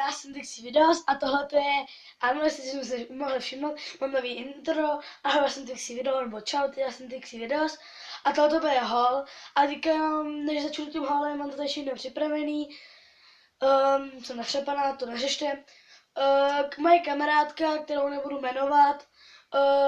já jsem Dixie Videos a tohle to je, ano, jestli jsem se mohli všimnout, mám nový intro, ahoj, já jsem Dixie Video, nebo čau, já jsem Dixie Videos a tohle to bude haul a teďka, než začnu tím haulem, mám to tady všechno připravený, jsem našrapaná, to neřešte. Moje kamarádka, kterou nebudu jmenovat,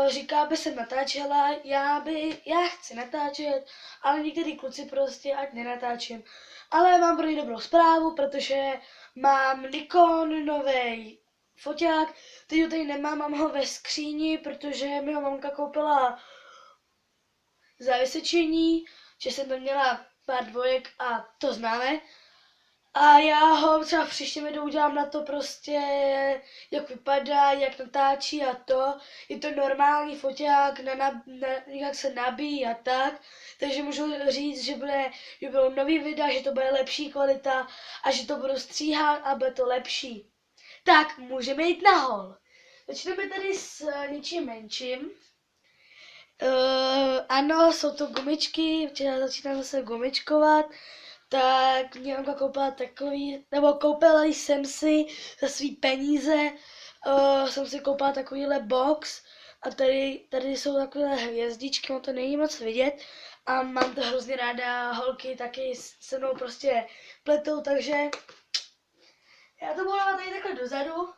říká, aby jsem natáčela, já chci natáčet, ale některý kluci prostě ať nenatáčím. Ale mám pro ně dobrou zprávu, protože mám Nikon nový foťák, teď ho tady nemám, mám ho ve skříni, protože mi ho mamka koupila za vysvědčení, že jsem tam měla pár dvojek a to známe. A já ho třeba v příštím videu udělám na to prostě, jak vypadá, jak natáčí a to. Je to normální foťák, jak se nabíjí a tak. Takže můžu říct, že budou nový videa, že to bude lepší kvalita a že to budu stříhat a bude to lepší. Tak, můžeme jít na haul. Začneme tady s něčím menším. Ano, jsou to gumičky, včera začínám zase gumičkovat. Tak mě mamka koupila takový, nebo koupila jsem si za svý peníze, jsem si koupila takovýhle box a tady jsou takovéhle hvězdičky, on to není moc vidět a mám to hrozně ráda, holky taky se mnou prostě pletou, takže já to budu dávat tady takhle dozadu,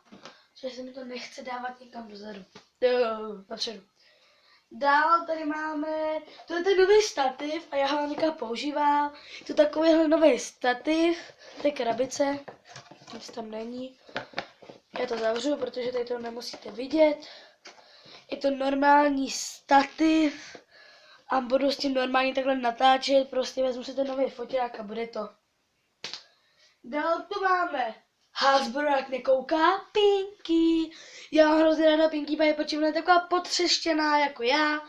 že se mi to nechce dávat někam dozadu, dopředu. Dál tady máme, to je ten nový stativ a já ho někam používám. Je to takovýhle nový stativ, to je krabice, nic tam není. Já to zavřu, protože tady to nemusíte vidět. Je to normální stativ a budu s tím normálně takhle natáčet, prostě vezmu si ten nový foťák a bude to. Dál tu máme Hasbro, jak nekouká, Pinky. Já mám hrozně ráda Pinky Pie, protože ona je taková potřeštěná jako já.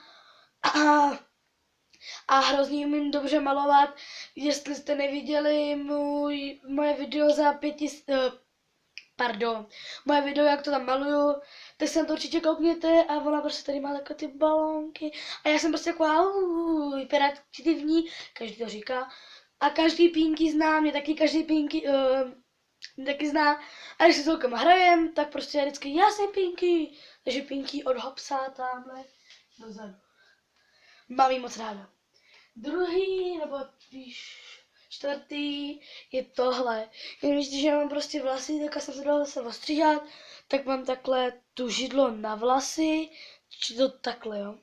A hrozně umím dobře malovat. Jestli jste neviděli moje video moje video, jak to tam maluju, tak se na to určitě koukněte a ona prostě tady má takové ty balónky. A já jsem prostě taková hyperaktivní, každý to říká. A každý Pinky zná, mě taky každý Pinky taky zná. A když se celkem hrajem, tak prostě já vždycky, já jsem Pinky. Takže Pinky od Hopsa tamhle dozadu. Mám jí moc ráda. Druhý, nebo čtvrtý je tohle. Když já mám prostě vlasy, tak jsem se dala zase ostříhat, tak mám takhle tu židlo na vlasy, či to takhle, jo.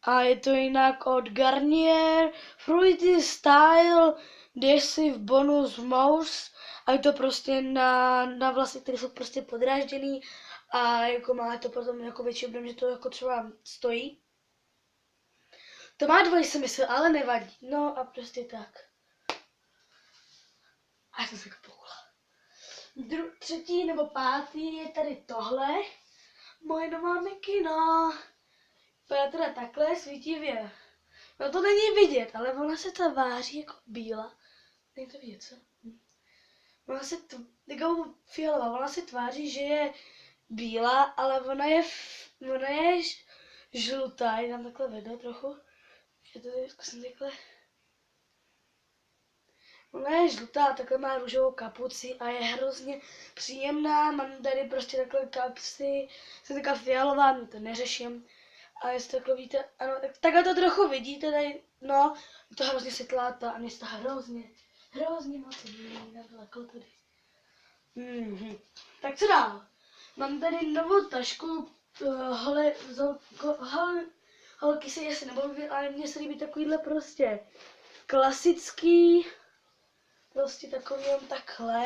A je to jinak od Garnier Fruity Style Adhesive Bonus Mousse. A je to prostě na vlasy, které jsou prostě podrážděný a jako má to potom jako větší objem, že to jako třeba stojí. To má dvojí smysl, ale nevadí. No a prostě tak. A já jsem se pochula. Třetí nebo pátý je tady tohle. Moje nová mikina. Vypadá teda takhle svítivě. No to není vidět, ale ona se tváří jako bílá. Není to vidět, co? Ona se fialová, ona se tváří, že je bílá, ale ona je žlutá, je tam takhle vedle trochu. Je to zkusím takhle. Ona je žlutá, takhle má růžovou kapuci a je hrozně příjemná. Mám tady prostě takhle kapsy, jsem taková fialová, no to neřeším. A jestli takhle vidíte, ano, takhle to trochu vidíte tady, no, je to hrozně světláta a mě se to hrozně moc líbí, takhle tady. Tak co dál? Mám tady novou tašku, holky se asi nebudou vidět, ale mně se líbí takovýhle prostě klasický, prostě takový takhle.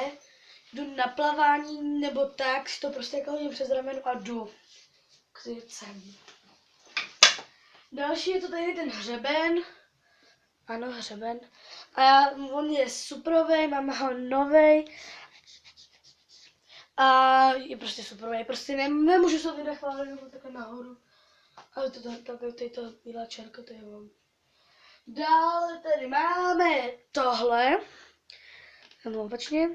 Jdu na plavání nebo tak, si to prostě jako hodím přes rameno a jdu k zem. Další je to tady ten hřeben. Ano, hřeben. A on je superový, máme ho novej. A je prostě superový, prostě nemůžu se vydechovat nebo takhle nahoru. Ale tady to bílá čerka, to je on. Dále tady máme tohle. Tam opačně.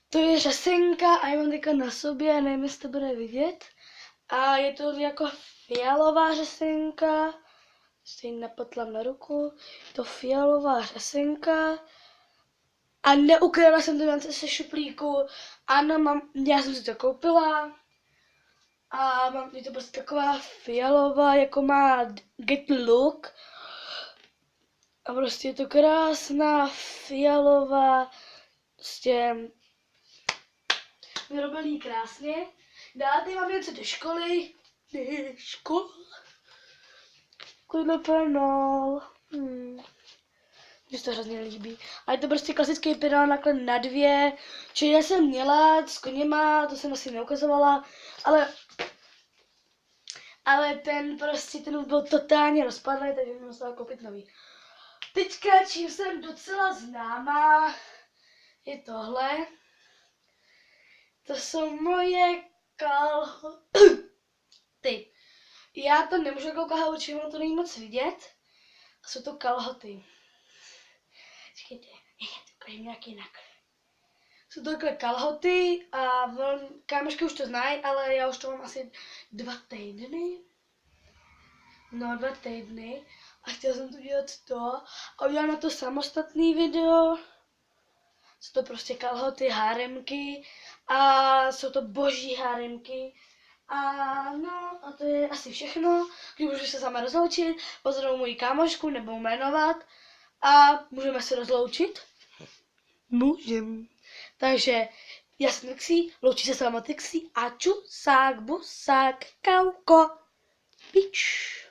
To je řasenka a já mám teďka na sobě, nevím, jestli to bude vidět. A je to jako fialová řasenka. Stejně napotlám na ruku. Je to fialová řasenka. A neukryla jsem to se šuplíku. Ano, já jsem si to koupila. A je to prostě taková fialová, jako má Get Look. A prostě je to krásná fialová, prostě vyrobený krásně. Dále tady mám něco do školy. Škola. Penál. Mně se to hrozně líbí. A je to prostě klasický penál naklad na 2. Čili já jsem měla s koněma, to jsem asi neukazovala, ale ten už byl totálně rozpadlý, takže jsem musela koupit nový. Teďka, čím jsem docela známá, je tohle. To jsou moje kalhoty. Já to nemůžu jako kalhoty, to není moc vidět. Jsou to kalhoty. Počkejte, to je nějak jinak. Jsou to takové kalhoty a kámošky už to znají, ale já už to mám asi 2 týdny. No, 2 týdny. A chtěla jsem to dělat a udělat na to samostatný video. Jsou to prostě kalhoty, háremky a jsou to boží háremky. A to je asi všechno. Když můžu se sama rozloučit, pozdravím moji kámošku, nebudu jmenovat a můžeme se rozloučit. Můžem. Takže já jsem Trixie, loučí se s váma Trixie a čusák, busák, kauko, pič.